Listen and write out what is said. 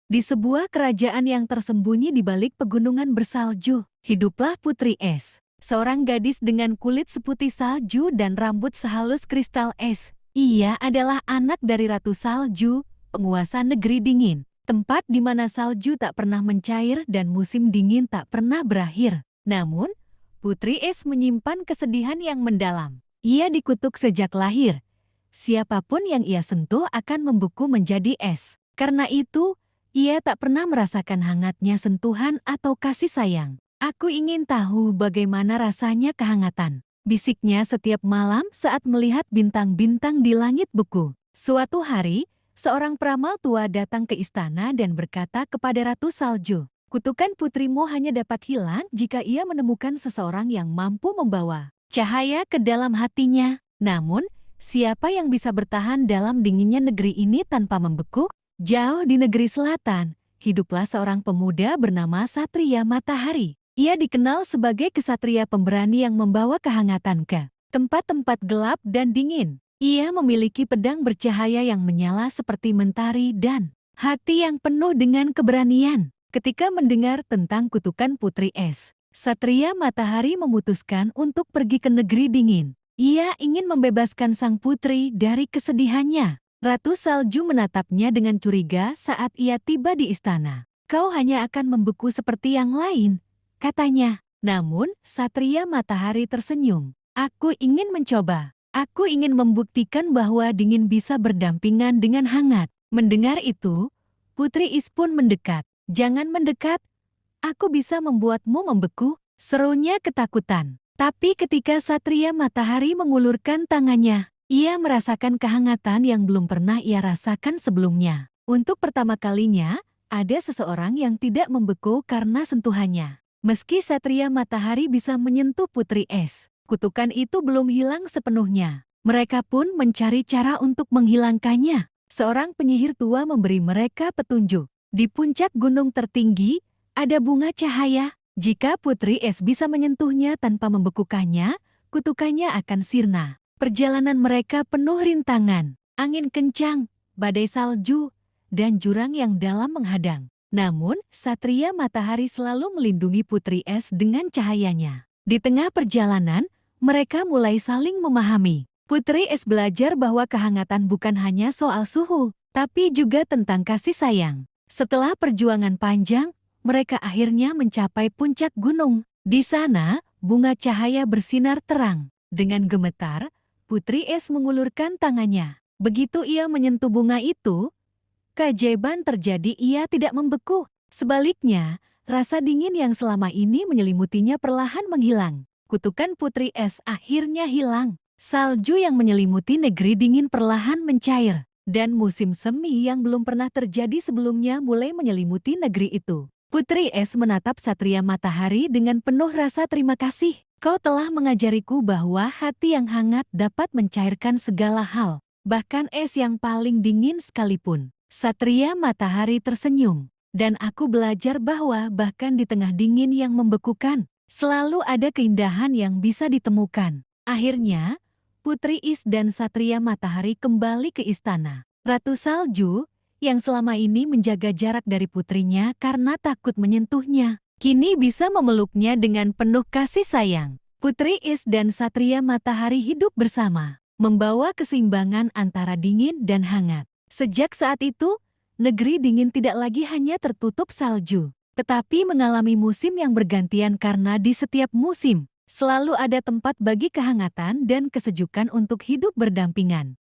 Di sebuah kerajaan yang tersembunyi di balik pegunungan bersalju, hiduplah Putri Es. Seorang gadis dengan kulit seputih salju dan rambut sehalus kristal es. Ia adalah anak dari Ratu Salju, penguasa negeri dingin. Tempat di mana salju tak pernah mencair dan musim dingin tak pernah berakhir. Namun, Putri Es menyimpan kesedihan yang mendalam. Ia dikutuk sejak lahir. Siapapun yang ia sentuh akan membeku menjadi es. Karena itu, ia tak pernah merasakan hangatnya sentuhan atau kasih sayang. Aku ingin tahu bagaimana rasanya kehangatan, bisiknya setiap malam saat melihat bintang-bintang di langit beku. Suatu hari, seorang peramal tua datang ke istana dan berkata kepada Ratu Salju, "Kutukan putrimu hanya dapat hilang jika ia menemukan seseorang yang mampu membawa cahaya ke dalam hatinya. Namun, siapa yang bisa bertahan dalam dinginnya negeri ini tanpa membeku?" Jauh di negeri selatan, hiduplah seorang pemuda bernama Satria Matahari. Ia dikenal sebagai kesatria pemberani yang membawa kehangatan ke tempat-tempat gelap dan dingin. Ia memiliki pedang bercahaya yang menyala seperti mentari dan hati yang penuh dengan keberanian. Ketika mendengar tentang kutukan Putri Es, Satria Matahari memutuskan untuk pergi ke negeri dingin. Ia ingin membebaskan sang putri dari kesedihannya. Ratu Salju menatapnya dengan curiga saat ia tiba di istana. "Kau hanya akan membeku seperti yang lain," katanya. Namun, Satria Matahari tersenyum. "Aku ingin mencoba. Aku ingin membuktikan bahwa dingin bisa berdampingan dengan hangat." Mendengar itu, Putri Is pun mendekat. "Jangan mendekat, aku bisa membuatmu membeku," serunya ketakutan. Tapi ketika Satria Matahari mengulurkan tangannya, ia merasakan kehangatan yang belum pernah ia rasakan sebelumnya. Untuk pertama kalinya, ada seseorang yang tidak membeku karena sentuhannya. Meski Satria Matahari bisa menyentuh Putri Es, kutukan itu belum hilang sepenuhnya. Mereka pun mencari cara untuk menghilangkannya. Seorang penyihir tua memberi mereka petunjuk. Di puncak gunung tertinggi, ada bunga cahaya. Jika Putri Es bisa menyentuhnya tanpa membekukannya, kutukannya akan sirna. Perjalanan mereka penuh rintangan, angin kencang, badai salju, dan jurang yang dalam menghadang. Namun, Satria Matahari selalu melindungi Putri Es dengan cahayanya. Di tengah perjalanan, mereka mulai saling memahami. Putri Es belajar bahwa kehangatan bukan hanya soal suhu, tapi juga tentang kasih sayang. Setelah perjuangan panjang, mereka akhirnya mencapai puncak gunung. Di sana, bunga cahaya bersinar terang. Dengan gemetar, Putri Es mengulurkan tangannya. Begitu ia menyentuh bunga itu, keajaiban terjadi, ia tidak membeku. Sebaliknya, rasa dingin yang selama ini menyelimutinya perlahan menghilang. Kutukan Putri Es akhirnya hilang. Salju yang menyelimuti negeri dingin perlahan mencair. Dan musim semi yang belum pernah terjadi sebelumnya mulai menyelimuti negeri itu. Putri Es menatap Satria Matahari dengan penuh rasa terima kasih. "Kau telah mengajariku bahwa hati yang hangat dapat mencairkan segala hal, bahkan es yang paling dingin sekalipun." Satria Matahari tersenyum. "Dan aku belajar bahwa bahkan di tengah dingin yang membekukan, selalu ada keindahan yang bisa ditemukan." Akhirnya, Putri Is dan Satria Matahari kembali ke istana. Ratu Salju, yang selama ini menjaga jarak dari putrinya karena takut menyentuhnya, kini bisa memeluknya dengan penuh kasih sayang. Putri Is dan Satria Matahari hidup bersama, membawa keseimbangan antara dingin dan hangat. Sejak saat itu, negeri dingin tidak lagi hanya tertutup salju, tetapi mengalami musim yang bergantian karena di setiap musim, selalu ada tempat bagi kehangatan dan kesejukan untuk hidup berdampingan.